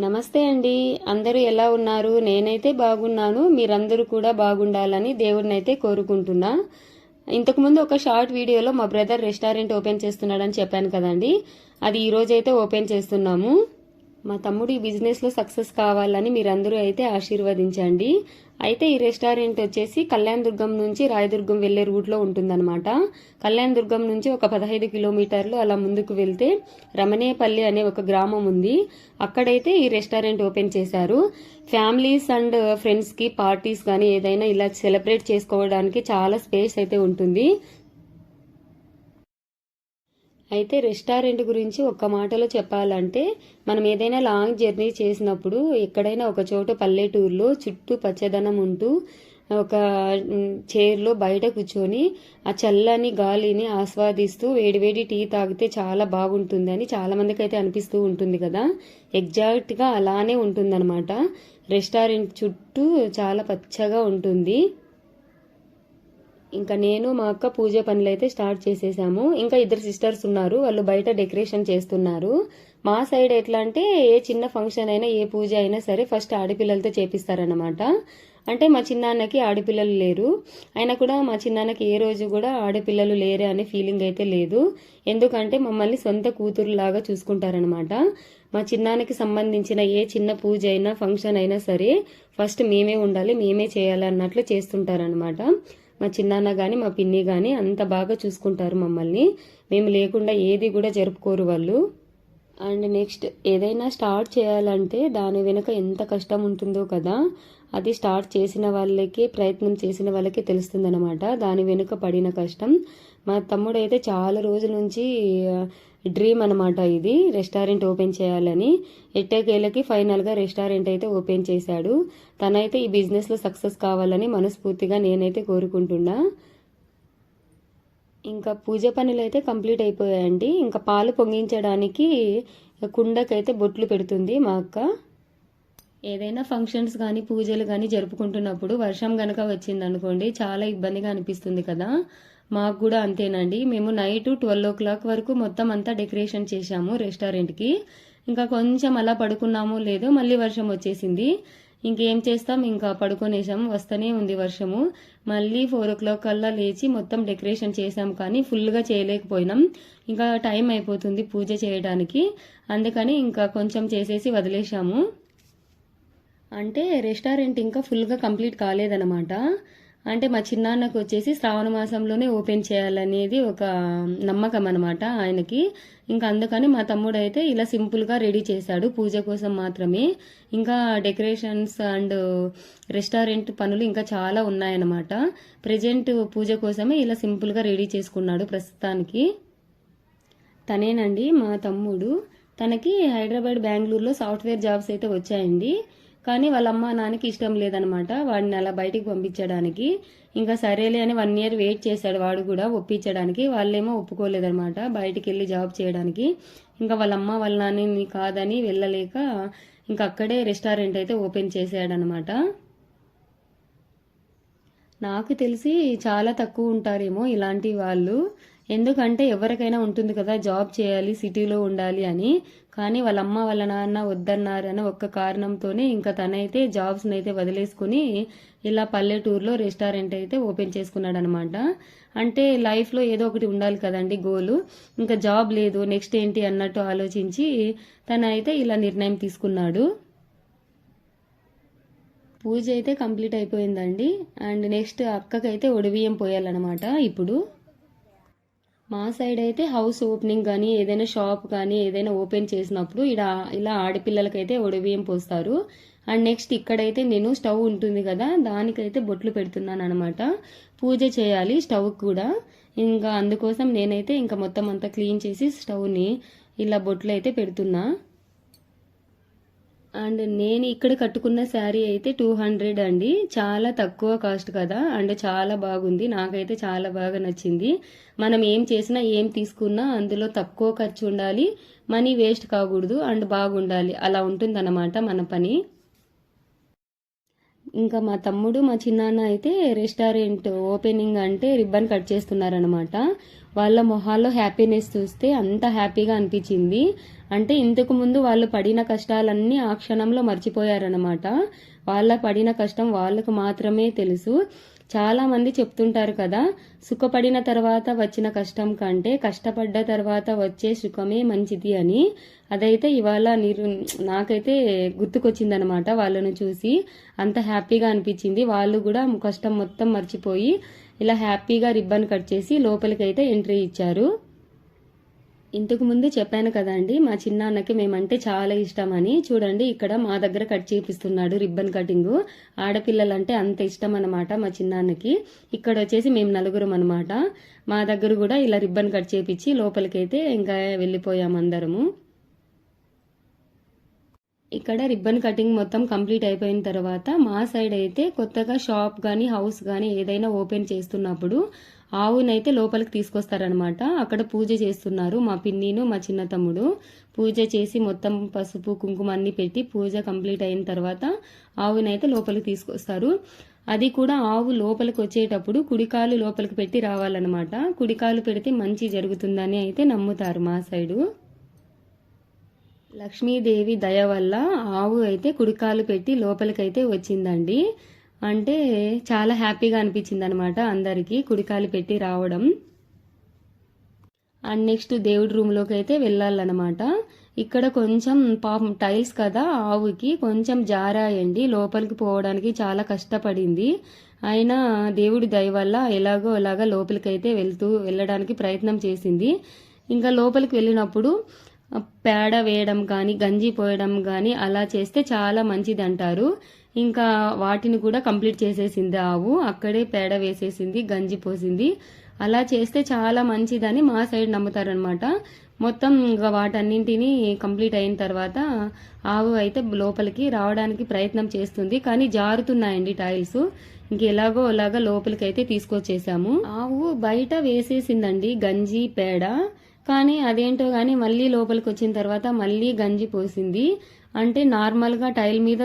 నమస్తే అండి. అందరూ ఎలా ఉన్నారు? నేనైతే బాగున్నాను. మీరందరూ కూడా బాగుండాలని దేవుడినైతే కోరుకుంటున్నా. ఇంతకుముందు ఒక షార్ట్ వీడియోలో మా బ్రదర్ రెస్టారెంట్ ఓపెన్ చేస్తున్నాడని చెప్పాను కదండి. అది ఈ రోజైతే ఓపెన్ చేస్తున్నాము. మా తమ్ముడు ఈ బిజినెస్లో సక్సెస్ కావాలని మీరందరూ అయితే ఆశీర్వదించండి. అయితే ఈ రెస్టారెంట్ వచ్చేసి కళ్యాణ్ దుర్గం నుంచి రాయదుర్గం వెళ్లే రూట్లో ఉంటుందన్నమాట. కళ్యాణ్ దుర్గం నుంచి ఒక 15 కిలోమీటర్లు అలా ముందుకు వెళ్తే రమణేపల్లి అనే ఒక గ్రామం ఉంది. అక్కడైతే ఈ రెస్టారెంట్ ఓపెన్ చేశారు. ఫ్యామిలీస్ అండ్ ఫ్రెండ్స్కి పార్టీస్ కానీ ఏదైనా ఇలా సెలబ్రేట్ చేసుకోవడానికి చాలా స్పేస్ అయితే ఉంటుంది. అయితే రెస్టారెంట్ గురించి ఒక్క మాటలో చెప్పాలంటే మనం ఏదైనా లాంగ్ జర్నీ చేసినప్పుడు ఎక్కడైనా ఒక చోట పల్లెటూరులో చుట్టూ పచ్చదనం ఉంటూ ఒక చైర్లో బయట కూర్చొని ఆ చల్లని గాలిని ఆస్వాదిస్తూ వేడివేడి టీ తాగితే చాలా బాగుంటుందని చాలా మందికి అయితే అనిపిస్తూ ఉంటుంది కదా. ఎగ్జాక్ట్గా అలానే ఉంటుందన్నమాట. రెస్టారెంట్ చుట్టూ చాలా పచ్చగా ఉంటుంది. ఇంకా నేను మా అక్క పూజ పనులు అయితే స్టార్ట్ చేసేసాము. ఇంకా 2 సిస్టర్స్ ఉన్నారు, వాళ్ళు బయట డెకరేషన్ చేస్తున్నారు. మా సైడ్ ఎట్లా అంటే ఏ చిన్న ఫంక్షన్ అయినా ఏ పూజ అయినా సరే ఫస్ట్ ఆడపిల్లలతో చేపిస్తారనమాట. అంటే మా చిన్నాన్నకి ఆడపిల్లలు లేరు, అయినా కూడా మా చిన్నాన్నకి ఏ రోజు కూడా ఆడపిల్లలు లేరే అనే ఫీలింగ్ అయితే లేదు. ఎందుకంటే మమ్మల్ని సొంత కూతురులాగా చూసుకుంటారనమాట. మా చిన్నాన్నకి సంబంధించిన ఏ చిన్న పూజ అయినా ఫంక్షన్ అయినా సరే ఫస్ట్ మేమే ఉండాలి, మేమే చేయాలి అన్నట్లు చేస్తుంటారనమాట. మా చిన్నాన్న కానీ మా పిన్ని కానీ అంత బాగా చూసుకుంటారు మమ్మల్ని. మేము లేకుండా ఏది కూడా జరుపుకోరు వాళ్ళు. అండ్ నెక్స్ట్ ఏదైనా స్టార్ట్ చేయాలంటే దాని వెనుక ఎంత కష్టం ఉంటుందో కదా, అది స్టార్ట్ చేసిన వాళ్ళకి ప్రయత్నం చేసిన వాళ్ళకి తెలుస్తుందన్నమాట దాని వెనుక పడిన కష్టం. మా తమ్ముడు అయితే చాలా రోజుల నుంచి డ్రీమ్ అనమాట ఇది, రెస్టారెంట్ ఓపెన్ చేయాలని. ఎట్టకేలకి ఫైనల్గా రెస్టారెంట్ అయితే ఓపెన్ చేశాడు. తనైతే ఈ బిజినెస్లో సక్సెస్ కావాలని మనస్ఫూర్తిగా నేనైతే కోరుకుంటున్నా. ఇంకా పూజ పనులు అయితే కంప్లీట్ అయిపోయాయండి. ఇంకా పాలు పొంగించడానికి కుండకైతే బొట్లు పెడుతుంది మా అక్క. ఏదైనా ఫంక్షన్స్ కానీ పూజలు కానీ జరుపుకుంటున్నప్పుడు వర్షం గనక వచ్చిందనుకోండి చాలా ఇబ్బందిగా అనిపిస్తుంది కదా. మాకు కూడా అంతేనండి. మేము నైట్ 12 o'clock వరకు మొత్తం అంతా డెకరేషన్ చేశాము రెస్టారెంట్కి. ఇంకా కొంచెం అలా పడుకున్నామో లేదో మళ్ళీ వర్షం వచ్చేసింది. ఇంకేం చేస్తాం, ఇంకా పడుకొనేసాము. వస్తూనే ఉంది వర్షము. మళ్ళీ 4 o'clock కల్లా లేచి మొత్తం డెకరేషన్ చేసాం, కానీ ఫుల్గా చేయలేకపోయినాం. ఇంకా టైం అయిపోతుంది పూజ చేయడానికి, అందుకని ఇంకా కొంచెం చేసేసి వదిలేసాము. అంటే రెస్టారెంట్ ఇంకా ఫుల్గా కంప్లీట్ కాలేదన్నమాట. అంటే మా చిన్నాన్నకు వచ్చేసి శ్రావణ మాసంలోనే ఓపెన్ చేయాలనేది ఒక నమ్మకం అనమాట ఆయనకి. ఇంకా అందుకని మా తమ్ముడు అయితే ఇలా సింపుల్గా రెడీ చేశాడు పూజ కోసం మాత్రమే. ఇంకా డెకరేషన్స్ అండ్ రెస్టారెంట్ పనులు ఇంకా చాలా ఉన్నాయన్నమాట. ప్రజెంట్ పూజ కోసమే ఇలా సింపుల్గా రెడీ చేసుకున్నాడు ప్రస్తుతానికి. తనేనండి మా తమ్ముడు. తనకి హైదరాబాద్ బెంగళూరులో సాఫ్ట్వేర్ జాబ్స్ అయితే వచ్చాయండి. కానీ వాళ్ళ అమ్మ నాన్నకి ఇష్టం లేదనమాట వాడిని అలా బయటికి పంపించడానికి. ఇంకా సరేలే అని 1 year వెయిట్ చేశాడు వాడు కూడా ఒప్పించడానికి. వాళ్ళేమో ఒప్పుకోలేదనమాట బయటికి వెళ్ళి జాబ్ చేయడానికి. ఇంకా వాళ్ళ అమ్మ వాళ్ళ నాన్నని కాదని వెళ్ళలేక ఇంకా అక్కడే రెస్టారెంట్ అయితే ఓపెన్ చేశాడనమాట. నాకు తెలిసి చాలా తక్కువ ఉంటారేమో ఇలాంటి వాళ్ళు. ఎందుకంటే ఎవరికైనా ఉంటుంది కదా జాబ్ చేయాలి, సిటీలో ఉండాలి అని. కానీ వాళ్ళ అమ్మ వాళ్ళ నాన్న వద్దన్నారని ఒక్క కారణంతోనే ఇంకా తనైతే జాబ్స్ని అయితే వదిలేసుకుని ఇలా పల్లెటూరులో రెస్టారెంట్ అయితే ఓపెన్ చేసుకున్నాడు అనమాట. అంటే లైఫ్లో ఏదో ఒకటి ఉండాలి కదండి గోలు. ఇంకా జాబ్ లేదు, నెక్స్ట్ ఏంటి అన్నట్టు ఆలోచించి తన అయితే ఇలా నిర్ణయం తీసుకున్నాడు. పూజ అయితే కంప్లీట్ అయిపోయిందండి. అండ్ నెక్స్ట్ అక్కకైతే ఒడిబియ్యం పోయాలన్నమాట. ఇప్పుడు మా సైడ్ అయితే హౌస్ ఓపెనింగ్ కానీ ఏదైనా షాప్ కానీ ఏదైనా ఓపెన్ చేసినప్పుడు ఇలా ఆడపిల్లలకైతే ఒడిబియ్యం పోస్తారు. అండ్ నెక్స్ట్ ఇక్కడైతే నేను స్టవ్ ఉంటుంది కదా దానికైతే బొట్లు పెడుతున్నాను అనమాట. పూజ చేయాలి స్టవ్ కూడా. ఇంకా అందుకోసం నేనైతే ఇంకా మొత్తం అంతా క్లీన్ చేసి స్టవ్ని ఇలా బొట్లు అయితే పెడుతున్నా. అండ్ నేను ఇక్కడ కట్టుకున్న శారీ అయితే 200 అండి. చాలా తక్కువ కాస్ట్ కదా, అండ్ చాలా బాగుంది. నాకైతే చాలా బాగా నచ్చింది. మనం ఏం చేసినా ఏం తీసుకున్నా అందులో తక్కువ ఖర్చు ఉండాలి, మనీ వేస్ట్ కాకూడదు, అండ్ బాగుండాలి. అలా ఉంటుందన్నమాట మన పని. ఇంకా మా తమ్ముడు మా చిన్నాన్న అయితే రెస్టారెంట్ ఓపెనింగ్ అంటే రిబ్బన్ కట్ చేస్తున్నారనమాట. వాళ్ళ మొహాల్లో హ్యాపీనెస్ చూస్తే అంత హ్యాపీగా అనిపించింది. అంటే ఇంతకు ముందు వాళ్ళు పడిన కష్టాలన్నీ ఆ క్షణంలో మర్చిపోయారనమాట. వాళ్ళ పడిన కష్టం వాళ్ళకు మాత్రమే తెలుసు. చాలా మంది చెప్తుంటారు కదా, సుఖపడిన తర్వాత వచ్చిన కష్టం కంటే కష్టపడ్డ తర్వాత వచ్చే సుఖమే మంచిది అని. అదైతే ఇవాళ నాకైతే గుర్తుకొచ్చిందనమాట. వాళ్ళను చూసి అంత హ్యాపీగా అనిపించింది. వాళ్ళు కూడా కష్టం మొత్తం మర్చిపోయి ఇలా హ్యాపీగా రిబ్బన్ కట్ చేసి లోపలికైతే ఎంట్రీ ఇచ్చారు. ఇంతకు ముందు చెప్పాను కదండి, మా చిన్నాన్నకి మేమంటే చాలా ఇష్టం అని. చూడండి ఇక్కడ మా దగ్గర కట్ చేపిస్తున్నాడు రిబ్బన్ కటింగ్. ఆడపిల్లలంటే అంత ఇష్టం అనమాట మా చిన్నాన్నకి. ఇక్కడ వచ్చేసి మేము నలుగురం అనమాట. మా దగ్గర కూడా ఇలా రిబ్బన్ కట్ చేపించి లోపలికైతే ఇంకా వెళ్ళిపోయాం అందరము. ఇక్కడ రిబ్బన్ కటింగ్ మొత్తం కంప్లీట్ అయిపోయిన తర్వాత మా సైడ్ అయితే కొత్తగా షాప్ కానీ హౌస్ కానీ ఏదైనా ఓపెన్ చేస్తున్నప్పుడు ఆవునైతే లోపలికి తీసుకొస్తారనమాట. అక్కడ పూజ చేస్తున్నారు మా పిన్నిను మా చిన్న తమ్ముడు. పూజ చేసి మొత్తం పసుపు కుంకుమ అన్ని పెట్టి పూజ కంప్లీట్ అయిన తర్వాత ఆవునైతే లోపలికి తీసుకొస్తారు. అది కూడా ఆవు లోపలికి వచ్చేటప్పుడు కుడికాలు లోపలికి పెట్టి రావాలన్నమాట. కుడికాలు పెడితే మంచి జరుగుతుందని అయితే నమ్ముతారు మా సైడు. లక్ష్మీదేవి దయ వల్ల ఆవు అయితే కుడికాలు పెట్టి లోపలికైతే వచ్చిందండి. అంటే చాలా హ్యాపీగా అనిపించింది అనమాట అందరికీ కుడికాలు పెట్టి రావడం. అండ్ నెక్స్ట్ దేవుడి రూమ్లోకి అయితే వెళ్ళాలన్నమాట. ఇక్కడ కొంచెం పాపం టైల్స్ కదా, ఆవుకి కొంచెం జారాయండి. లోపలికి పోవడానికి చాలా కష్టపడింది. అయినా దేవుడి దయ వల్ల ఎలాగో అలాగా లోపలికైతే వెళ్ళడానికి ప్రయత్నం చేసింది. ఇంకా లోపలికి వెళ్ళినప్పుడు పేడ వేయడం కానీ గంజి పోయడం కానీ అలా చేస్తే చాలా మంచిది అంటారు. ఇంకా వాటిని కూడా కంప్లీట్ చేసేసింది ఆవు. అక్కడే పేడ వేసేసింది, గంజి పోసింది. అలా చేస్తే చాలా మంచిదని మా సైడ్ నమ్ముతారనమాట. మొత్తం ఇంకా వాటన్నింటినీ కంప్లీట్ అయిన తర్వాత ఆవు అయితే లోపలికి రావడానికి ప్రయత్నం చేస్తుంది. కానీ జారుతున్నాయండి టైల్స్. ఇంకెలాగో అలాగా లోపలికి అయితే తీసుకొచ్చేసాము. ఆవు బయట వేసేసిందండి గంజి పేడ. కానీ అదేంటో కానీ మళ్ళీ లోపలికి వచ్చిన తర్వాత మళ్ళీ గంజి పోసింది. అంటే నార్మల్గా టైల్ మీద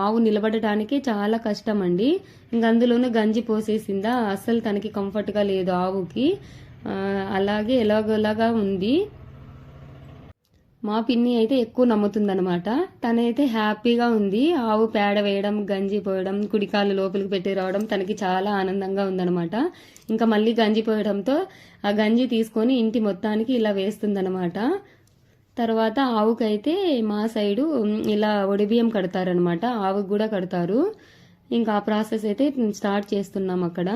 ఆవు నిలబడటానికి చాలా కష్టం అండి. ఇంక అందులోనూ గంజి పోసేసిందా, అస్సలు తనకి కంఫర్ట్గా లేదు ఆవుకి. అలాగే ఎలాగోలాగా ఉంది. మా పిన్ని అయితే ఎక్కువ నమ్ముతుందనమాట. తనైతే హ్యాపీగా ఉంది. ఆవు పేడ వేయడం, గంజి పోయడం, కుడికాలు లోపలికి పెట్టి రావడం తనకి చాలా ఆనందంగా ఉందనమాట. ఇంకా మళ్ళీ గంజి పోయడంతో ఆ గంజి తీసుకొని ఇంటి మొత్తానికి ఇలా వేస్తుందనమాట. తర్వాత ఆవుకైతే మా సైడు ఇలా ఒడిబియ్యం కడతారనమాట. ఆవుకు కూడా కడతారు. ఇంకా ఆ ప్రాసెస్ అయితే స్టార్ట్ చేస్తున్నాం అక్కడ.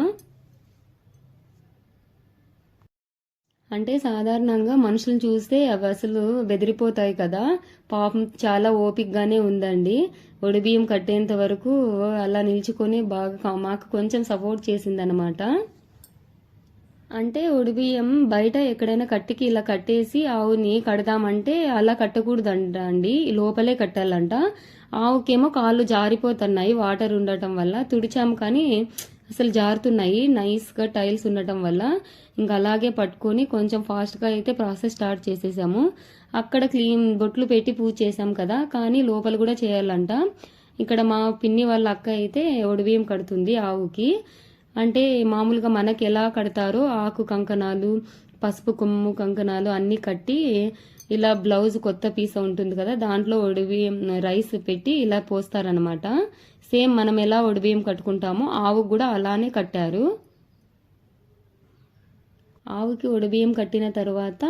అంటే సాధారణంగా మనుషులను చూస్తే అవి అసలు బెదిరిపోతాయి కదా, పాపం చాలా ఓపికగానే ఉందండి. ఒడిబియ్యం కట్టేంత వరకు అలా నిల్చుకొని బాగా మాకు కొంచెం సపోర్ట్ చేసిందనమాట. అంటే ఒడిబియ్యం బయట ఎక్కడైనా కట్టికి ఇలా కట్టేసి ఆవుని కడదామంటే అలా కట్టకూడదంట అండి, లోపలే కట్టాలంట. ఆవుకేమో కాళ్ళు జారిపోతున్నాయి వాటర్ ఉండటం వల్ల. తుడిచాము కానీ అసలు జారుతున్నాయి నైస్గా టైల్స్ ఉండటం వల్ల. ఇంకా అలాగే పట్టుకొని కొంచెం ఫాస్ట్గా అయితే ప్రాసెస్ స్టార్ట్ చేసేసాము. అక్కడ బొట్లు పెట్టి పూజ చేసాం కదా, కానీ లోపల కూడా చేయాలంట. ఇక్కడ మా పిన్ని వాళ్ళ అక్క అయితే ఒడిబియ్యం కడుతుంది ఆవుకి. అంటే మామూలుగా మనకి ఎలా కడతారో ఆకు కంకణాలు, పసుపు కొమ్ము కంకణాలు అన్నీ కట్టి ఇలా బ్లౌజ్ కొత్త పీస్ ఉంటుంది కదా, దాంట్లో ఒడిబియ్యం రైస్ పెట్టి ఇలా పోస్తారనమాట. సేమ్ మనం ఎలా ఒడిబియ్యం కట్టుకుంటామో ఆవుకు కూడా అలానే కట్టారు. ఆవుకి ఒడిబియ్యం కట్టిన తర్వాత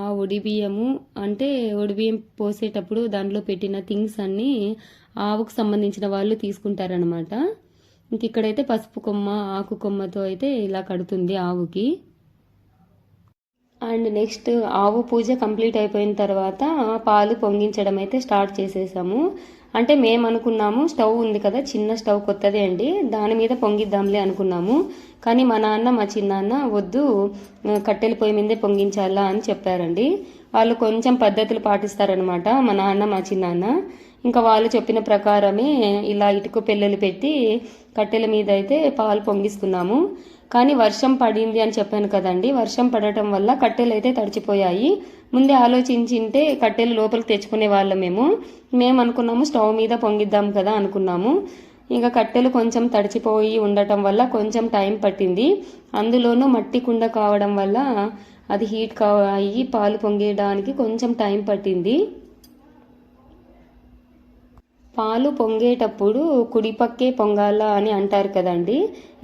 ఆ ఒడిబియ్యము అంటే ఒడిబియ్యం పోసేటప్పుడు దాంట్లో పెట్టిన థింగ్స్ అన్నీ ఆవుకు సంబంధించిన వాళ్ళు తీసుకుంటారనమాట. ఇంక ఇక్కడైతే పసుపు కొమ్మ, ఆకు కొమ్మతో అయితే ఇలా కడుతుంది ఆవుకి. అండ్ నెక్స్ట్ ఆవు పూజ కంప్లీట్ అయిపోయిన తర్వాత పాలు పొంగించడం అయితే స్టార్ట్ చేసేసాము. అంటే మేము అనుకున్నాము స్టవ్ ఉంది కదా, చిన్న స్టవ్ కొత్తదే అండి, దాని మీద పొంగిద్దాంలే అనుకున్నాము. కానీ మా నాన్న మా చిన్నాన్న వద్దు కట్టెల పొయ్యి మీదే పొంగించాలా అని చెప్పారండి. వాళ్ళు కొంచెం పద్ధతులు పాటిస్తారనమాట మా నాన్న మా చిన్నాన్న. ఇంకా వాళ్ళు చెప్పిన ప్రకారమే ఇలా ఇటుక పెళ్ళలు పెట్టి కట్టెల మీద అయితే పాలు పొంగిస్తున్నాము. కానీ వర్షం పడింది అని చెప్పాను కదండి, వర్షం పడటం వల్ల కట్టెలు అయితే తడిచిపోయాయి. ముందే ఆలోచించింటే కట్టెలు లోపలికి తెచ్చుకునే వాళ్ళం. మేము అనుకున్నాము స్టవ్ మీద పొంగిద్దాం కదా అనుకున్నాము. ఇంకా కట్టెలు కొంచెం తడిచిపోయి ఉండటం వల్ల కొంచెం టైం పట్టింది. అందులోనూ మట్టి కుండ కావడం వల్ల అది హీట్ అయ్యి పాలు పొంగేయడానికి కొంచెం టైం పట్టింది. పాలు పొంగేటప్పుడు కుడిపక్కే పొంగాల అని అంటారు కదండి.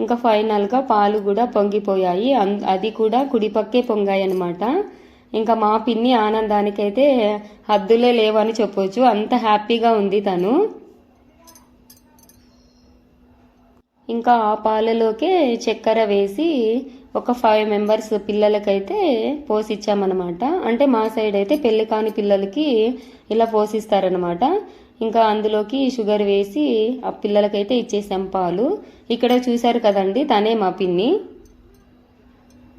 ఇంకా ఫైనల్గా పాలు కూడా పొంగిపోయాయి. అది కూడా కుడిపక్కే పొంగాయి అనమాట. ఇంకా మా పిన్ని ఆనందానికైతే హద్దులే లేవని చెప్పొచ్చు, అంత హ్యాపీగా ఉంది తను. ఇంకా ఆ పాలలోకే చక్కెర వేసి ఒక 5 మెంబర్స్ పిల్లలకైతే పోసిచ్చామన్నమాట. అంటే మా సైడ్ అయితే పెళ్లి కాని పిల్లలకి ఇలా పోసిస్తారనమాట. ఇంకా అందులోకి షుగర్ వేసి ఆ పిల్లలకైతే ఇచ్చేసాం పాలు. ఇక్కడ చూశారు కదండి, తనే మా పిన్ని.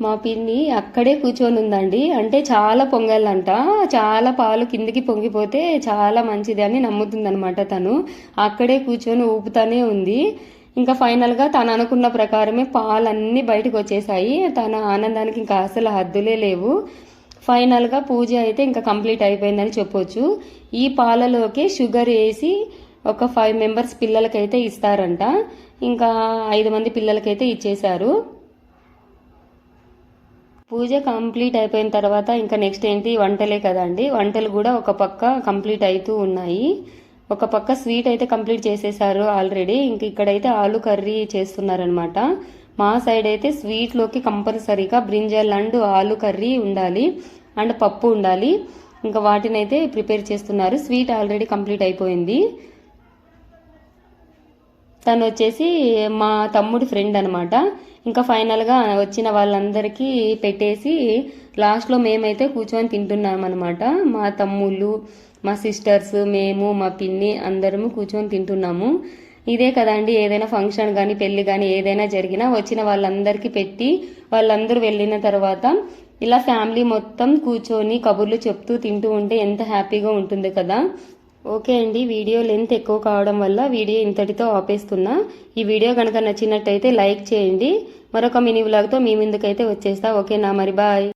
మా పిన్ని అక్కడే కూర్చొని ఉందండి. అంటే చాలా పొంగాలంట, చాలా పాలు కిందికి పొంగిపోతే చాలా మంచిది అని నమ్ముతుందనమాట తను. అక్కడే కూర్చొని ఊపుతానే ఉంది. ఇంకా ఫైనల్గా తను అనుకున్న ప్రకారమే పాలన్నీ బయటకు వచ్చేసాయి. తన ఆనందానికి ఇంకా అసలు హద్దులే లేవు. ఫైనల్గా పూజ అయితే ఇంకా కంప్లీట్ అయిపోయిందని చెప్పొచ్చు. ఈ పాలలోకి షుగర్ వేసి ఒక 5 మెంబర్స్ పిల్లలకైతే ఇస్తారంట. ఇంకా 5 మంది పిల్లలకైతే ఇచ్చేశారు. పూజ కంప్లీట్ అయిపోయిన తర్వాత ఇంకా నెక్స్ట్ ఏంటి, వంటలే కదండి. వంటలు కూడా ఒక పక్క కంప్లీట్ అవుతూ ఉన్నాయి. ఒక పక్క స్వీట్ అయితే కంప్లీట్ చేసేసారు ఆల్రెడీ. ఇంక ఇక్కడైతే ఆలు కర్రీ చేస్తున్నారనమాట. మా సైడ్ అయితే స్వీట్లోకి కంపల్సరీగా బ్రింజల్ అండ్ ఆలు కర్రీ ఉండాలి అండ్ పప్పు ఉండాలి. ఇంకా వాటిని అయితే ప్రిపేర్ చేస్తున్నారు. స్వీట్ ఆల్రెడీ కంప్లీట్ అయిపోయింది. తను వచ్చేసి మా తమ్ముడి ఫ్రెండ్ అనమాట. ఇంకా ఫైనల్గా వచ్చిన వాళ్ళందరికీ పెట్టేసి లాస్ట్లో మేమైతే కూర్చొని తింటున్నాం అనమాట. మా తమ్ముళ్ళు, మా సిస్టర్స్, మేము, మా పిన్ని అందరము కూర్చొని తింటున్నాము. ఇదే కదండి, ఏదైనా ఫంక్షన్ కానీ పెళ్లి కానీ ఏదైనా జరిగినా వచ్చిన వాళ్ళందరికీ పెట్టి వాళ్ళందరూ వెళ్ళిన తర్వాత ఇలా ఫ్యామిలీ మొత్తం కూర్చొని కబుర్లు చెప్తూ తింటూ ఉంటే ఎంత హ్యాపీగా ఉంటుంది కదా. ఓకే అండి, వీడియో లెంత్ ఎక్కువ కావడం వల్ల వీడియో ఇంతటితో ఆపేస్తున్నా. ఈ వీడియో కనుక నచ్చినట్టయితే లైక్ చేయండి. మరొక మినీ వ్లాగ్తో మీ ముందుకైతే వచ్చేస్తా. ఓకేనా, మరి బాయ్.